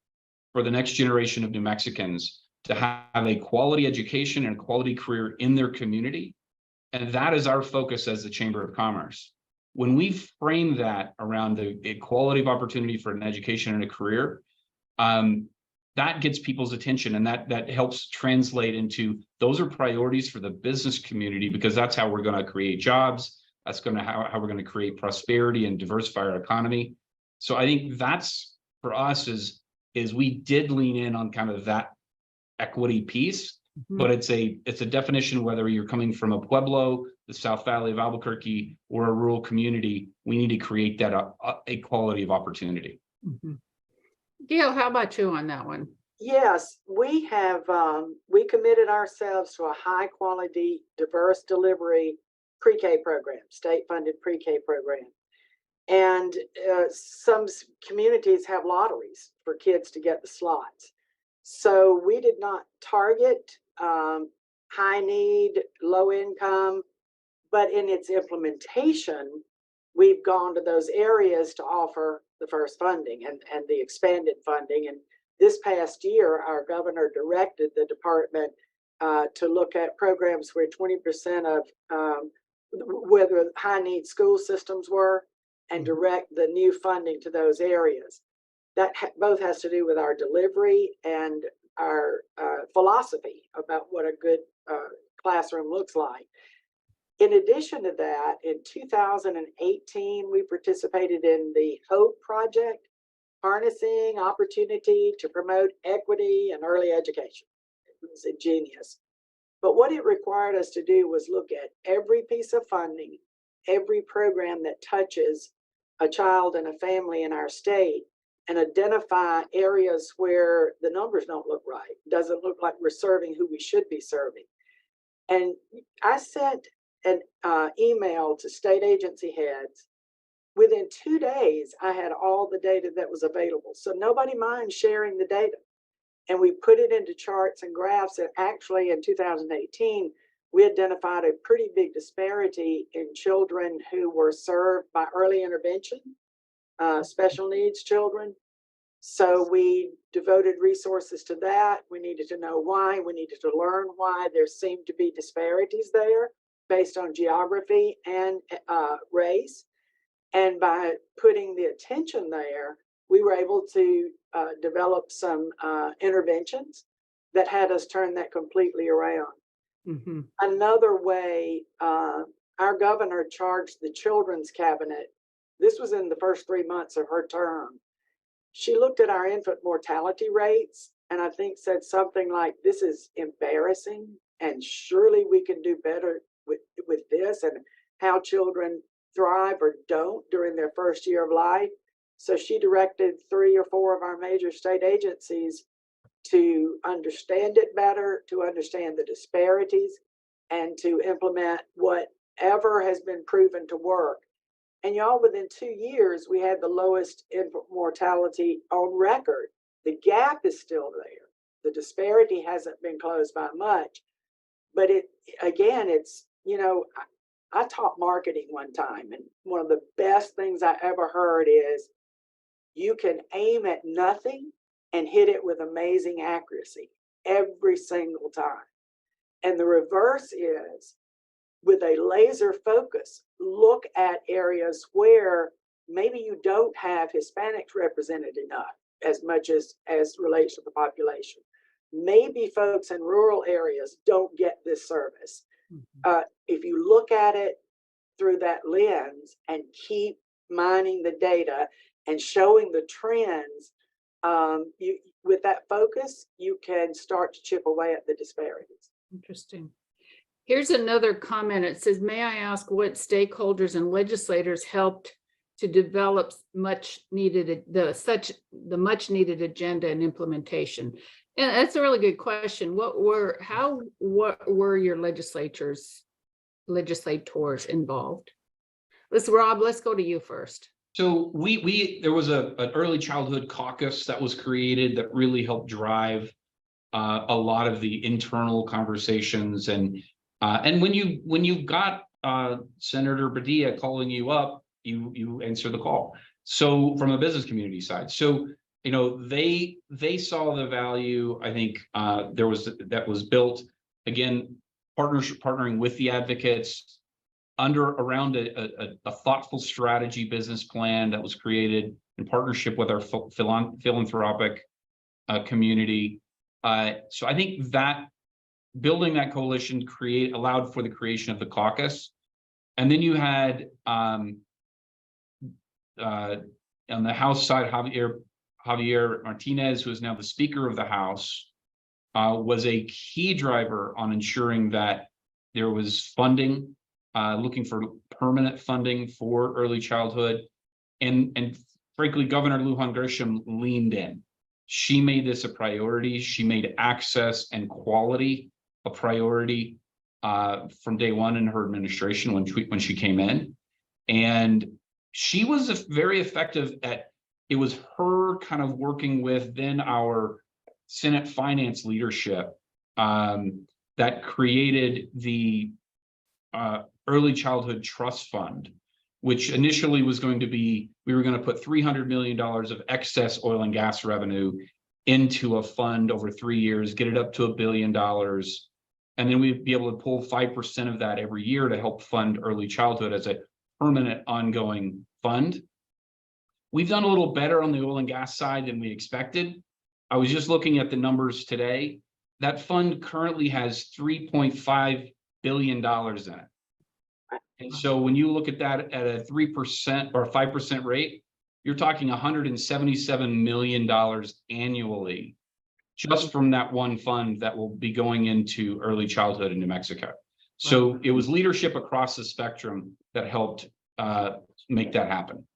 for the next generation of New Mexicans to have a quality education and a quality career in their community. And that is our focus as the Chamber of Commerce. When we frame that around the equality of opportunity for an education and a career, that gets people's attention, and that helps translate into those are priorities for the business community, because that's how we're going to create jobs. That's going to how we're going to create prosperity and diversify our economy. So I think that's for us is we did lean in on kind of that equity piece, but it's a definition, whether you're coming from a Pueblo, the South Valley of Albuquerque, or a rural community, we need to create that equality of opportunity. Gail, how about you on that one? Yes, we have, we committed ourselves to a high quality, diverse delivery pre-K program, state funded pre-K program. And some communities have lotteries for kids to get the slots. So we did not target high need, low income, but in its implementation, we've gone to those areas to offer the first funding and the expanded funding. And this past year, our governor directed the department to look at programs where 20% of whether high need school systems were, and direct the new funding to those areas. That both has to do with our delivery and our philosophy about what a good classroom looks like. In addition to that, in 2018, we participated in the HOPE project, Harnessing Opportunity to Promote Equity and Early Education. It was ingenious. But what it required us to do was look at every piece of funding, every program that touches a child and a family in our state, and identify areas where the numbers don't look right. It doesn't look like we're serving who we should be serving. And I sent an email to state agency heads. Within 2 days, I had all the data that was available. So nobody minds sharing the data. And we put it into charts and graphs. And actually in 2018, we identified a pretty big disparity in children who were served by early intervention, special needs children. So we devoted resources to that. We needed to know why. We needed to learn why there seemed to be disparities there based on geography and race. And by putting the attention there, we were able to develop some interventions that had us turn that completely around. Another way, our governor charged the Children's Cabinet. This was in the first 3 months of her term. She looked at our infant mortality rates and I think said something like, this is embarrassing and surely we can do better with this, and how children thrive or don't during their first year of life. So she directed 3 or 4 of our major state agencies to understand it better, to understand the disparities, and to implement whatever has been proven to work. And y'all, within 2 years, we had the lowest infant mortality on record. The gap is still there. The disparity hasn't been closed by much, but it's, I taught marketing one time, and one of the best things I ever heard is you can aim at nothing and hit it with amazing accuracy every single time. And the reverse is, with a laser focus, look at areas where maybe you don't have Hispanics represented enough, as much as relates to the population. Maybe folks in rural areas don't get this service. If you look at it through that lens and keep mining the data and showing the trends, with that focus, you can start to chip away at the disparities. Interesting. Here's another comment. It says, may I ask what stakeholders and legislators helped to develop the much needed agenda and implementation? And that's a really good question. What were your legislators involved? Rob, let's go to you first. So there was an early childhood caucus that was created that really helped drive a lot of the internal conversations, and when you got Senator Padilla calling you up, you answer the call. So from a business community side, so they saw the value. I think that was built again, partnering with the advocates around a thoughtful strategy business plan that was created in partnership with our philanthropic community. So I think that building that coalition allowed for the creation of the caucus. And then you had on the House side, Javier Martinez, who is now the Speaker of the House, was a key driver on ensuring that there was funding, looking for permanent funding for early childhood. And frankly, Governor Lujan Grisham leaned in. She made this a priority. She made access and quality a priority from day one in her administration when she came in. And she was very effective it was her kind of working with then our Senate Finance leadership that created the Early Childhood Trust Fund, which initially was going to be, we were going to put $300 million of excess oil and gas revenue into a fund over 3 years, get it up to $1 billion. And then we'd be able to pull 5% of that every year to help fund early childhood as a permanent ongoing fund. We've done a little better on the oil and gas side than we expected. I was just looking at the numbers today. That fund currently has $3.5 billion in it. And so when you look at that at a 3% or 5% rate, you're talking $177 million annually just from that one fund that will be going into early childhood in New Mexico. So it was leadership across the spectrum that helped make that happen.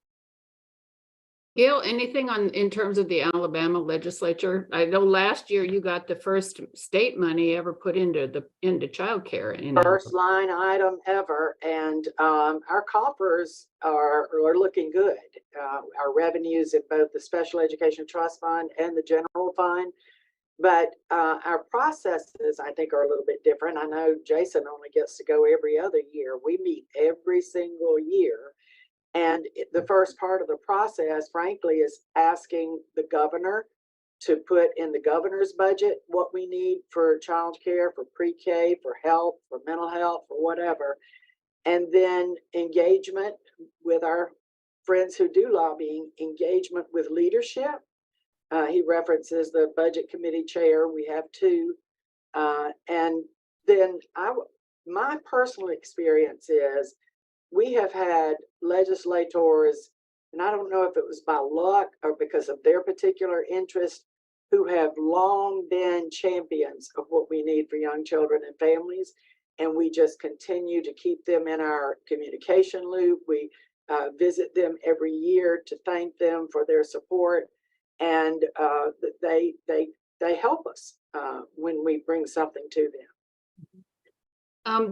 Gail, anything in terms of the Alabama legislature? I know last year you got the first state money ever put into childcare. First line item ever, and our coffers are looking good. Our revenues in both the Special Education Trust Fund and the General Fund, but our processes, I think, are a little bit different. I know Jason only gets to go every other year. We meet every single year. And the first part of the process, frankly, is asking the governor to put in the governor's budget what we need for childcare, for pre-K, for health, for mental health, for whatever. And then engagement with our friends who do lobbying, engagement with leadership. He references the budget committee chair. We have 2. And then my personal experience is we have had legislators, and I don't know if it was by luck or because of their particular interest, who have long been champions of what we need for young children and families. And we just continue to keep them in our communication loop. We visit them every year to thank them for their support. And they help us when we bring something to them.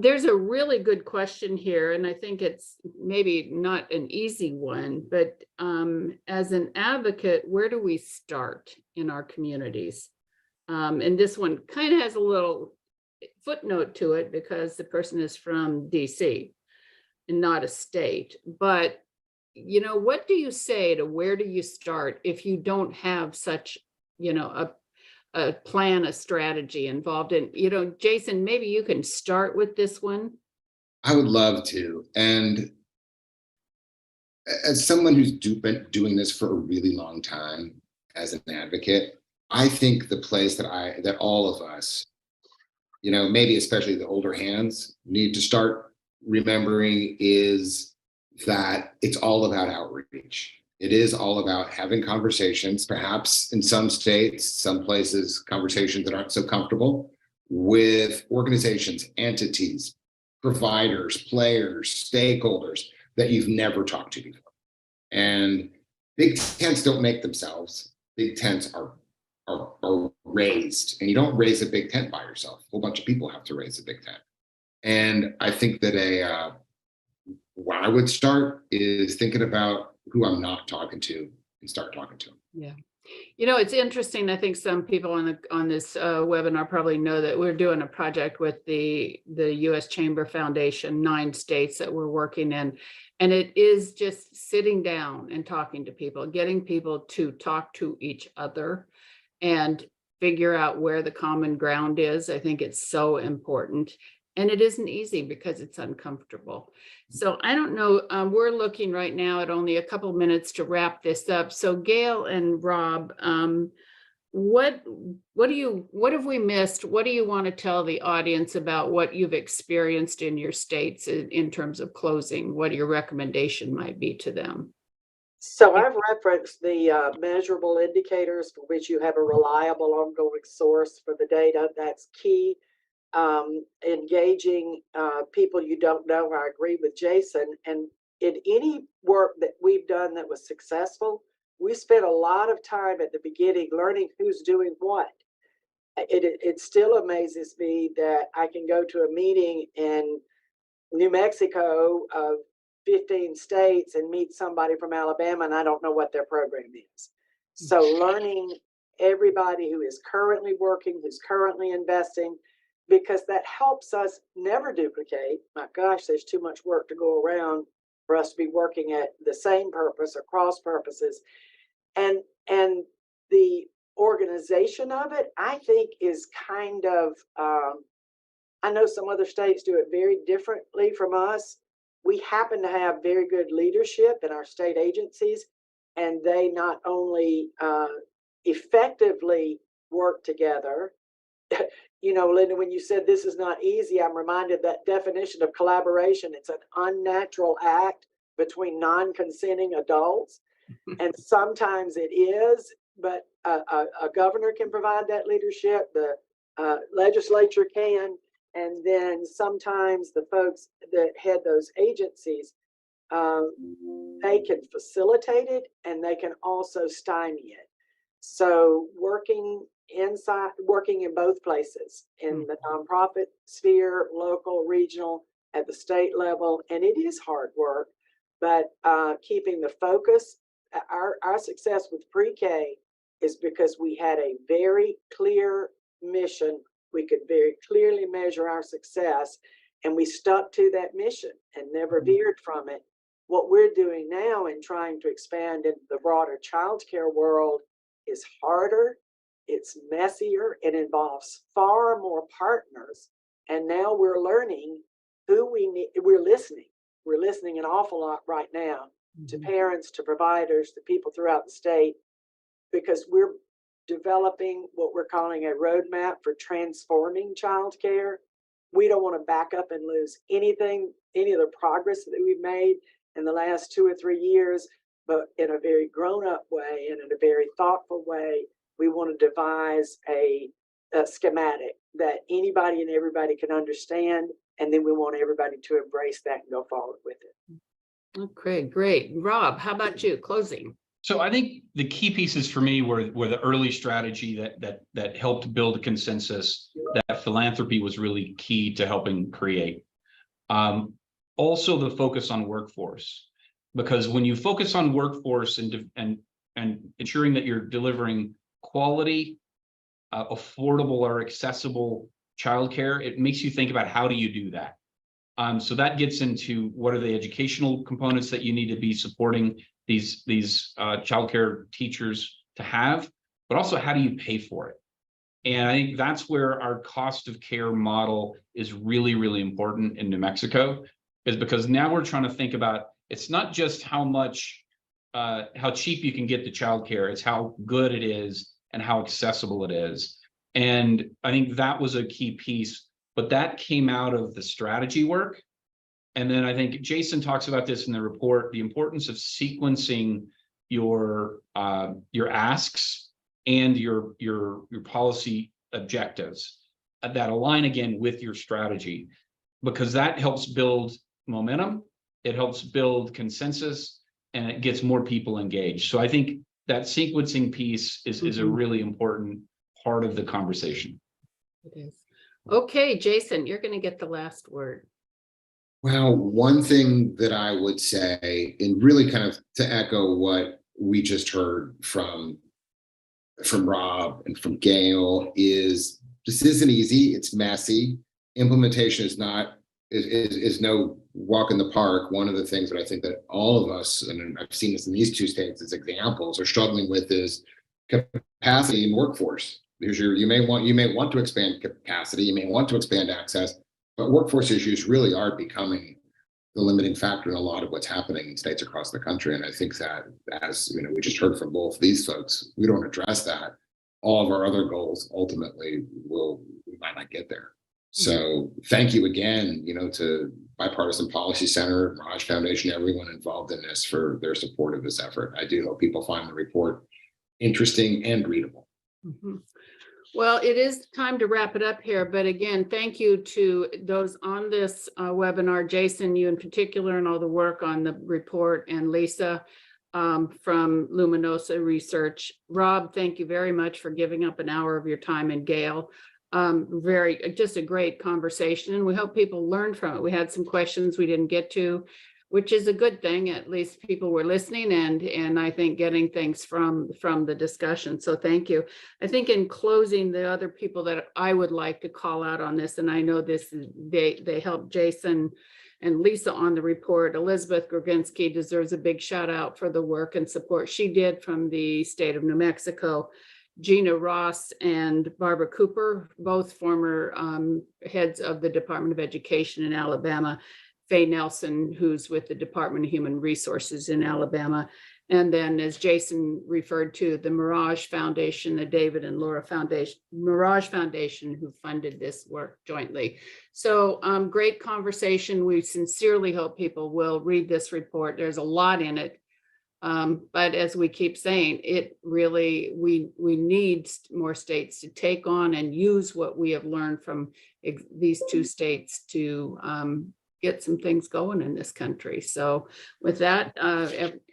There's a really good question here, and I think it's maybe not an easy one, but as an advocate, where do we start in our communities? And this one kind of has a little footnote to it because the person is from DC and not a state. But, you know, what do you say to where do you start if you don't have such, you know, a plan, a strategy involved in, you know, Jason, maybe you can start with this one. I would love to. And as someone who's been doing this for a really long time as an advocate, I think the place that all of us, you know, maybe especially the older hands, need to start remembering is that it's all about outreach. It is all about having conversations, perhaps in some states, some places, conversations that aren't so comfortable with organizations, entities, providers, players, stakeholders that you've never talked to before. And big tents don't make themselves. Big tents are raised, and you don't raise a big tent by yourself. A whole bunch of people have to raise a big tent. And I think that where I would start is thinking about who I'm not talking to and start talking to them. Yeah. You know, it's interesting. I think some people on this webinar probably know that we're doing a project with the U.S. Chamber Foundation, 9 states that we're working in. And it is just sitting down and talking to people, getting people to talk to each other and figure out where the common ground is. I think it's so important. And it isn't easy because it's uncomfortable. So I don't know, we're looking right now at only a couple minutes to wrap this up. So Gail and Rob, what have we missed? What do you want to tell the audience about what you've experienced in your states in terms of closing? What your recommendation might be to them? So I've referenced the measurable indicators for which you have a reliable ongoing source for the data. That's key. Engaging people you don't know. I agree with Jason. And in any work that we've done that was successful, we spent a lot of time at the beginning learning who's doing what. It still amazes me that I can go to a meeting in New Mexico of 15 states and meet somebody from Alabama and I don't know what their program is. So learning everybody who is currently working, who's currently investing, because that helps us never duplicate. My gosh, there's too much work to go around for us to be working at the same purpose or cross purposes. And the organization of it, I think, is kind of, I know some other states do it very differently from us. We happen to have very good leadership in our state agencies, and they not only effectively work together. You know, Linda, when you said this is not easy, I'm reminded that definition of collaboration. It's an unnatural act between non-consenting adults. And sometimes it is, but a governor can provide that leadership, the legislature can, and then sometimes the folks that head those agencies, they can facilitate it and they can also stymie it. So working in both places, in the nonprofit sphere, local, regional, at the state level, and it is hard work, but keeping the focus. Our success with pre-K is because we had a very clear mission. We could very clearly measure our success, and we stuck to that mission and never veered from it. What we're doing now in trying to expand into the broader childcare world is harder, it's messier, it involves far more partners. And now we're learning who we need. We're listening an awful lot right now to parents, to providers, to people throughout the state, because we're developing what we're calling a roadmap for transforming childcare. We don't want to back up and lose anything, any of the progress that we've made in the last 2 or 3 years, but in a very grown-up way and in a very thoughtful way, we want to devise a schematic that anybody and everybody can understand, and then we want everybody to embrace that and go forward with it. Okay, great. Rob, how about you? Closing. So I think the key pieces for me were the early strategy that helped build a consensus that philanthropy was really key to helping create. Also the focus on workforce, because when you focus on workforce and ensuring that you're delivering quality, affordable or accessible childcare, it makes you think about how do you do that. So that gets into what are the educational components that you need to be supporting these childcare teachers to have, but also how do you pay for it? And I think that's where our cost of care model is really, really important in New Mexico, is because now we're trying to think about, it's not just how cheap you can get the childcare, it's how good it is and how accessible it is. And I think that was a key piece, but that came out of the strategy work. And then I think Jason talks about this in the report, the importance of sequencing your asks and your policy objectives that align again with your strategy, because that helps build momentum, it helps build consensus, and it gets more people engaged. So I think that sequencing piece is a really important part of the conversation. It is. Okay, Jason, you're going to get the last word. Well, one thing that I would say, and really kind of to echo what we just heard from Rob and from Gail, is this isn't easy. It's messy. Implementation is no walk in the park. One of the things that I think that all of us, and I've seen this in these two states as examples, are struggling with is capacity in workforce. You may want to expand capacity, you may want to expand access, but workforce issues really are becoming the limiting factor in a lot of what's happening in states across the country. And I think that, as you know, we just heard from both these folks, we don't address that, all of our other goals ultimately we might not get there. So thank you again, to Bipartisan Policy Center, Raj Foundation, everyone involved in this for their support of this effort. I do hope people find the report interesting and readable. Mm-hmm. Well, it is time to wrap it up here, but again, thank you to those on this webinar, Jason, you in particular, and all the work on the report, and Lisa from Luminosa Research. Rob, thank you very much for giving up an hour of your time, and Gail. Just a great conversation, and we hope people learned from it. We had some questions we didn't get to, which is a good thing. At least people were listening and I think getting things from the discussion. So thank you. I think in closing, the other people that I would like to call out on this, and I know they helped Jason and Lisa on the report. Elizabeth Gorginski deserves a big shout out for the work and support she did from the state of New Mexico. Gina Ross and Barbara Cooper, both former heads of the Department of Education in Alabama. Faye Nelson, who's with the Department of Human Resources in Alabama. And then, as Jason referred to, the Mirage Foundation, the David and Laura Foundation, Mirage Foundation, who funded this work jointly. So great conversation. We sincerely hope people will read this report. There's a lot in it. But as we keep saying, it really, we need more states to take on and use what we have learned from these two states to get some things going in this country. So with that,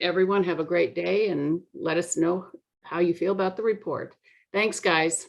everyone have a great day and let us know how you feel about the report. Thanks, guys.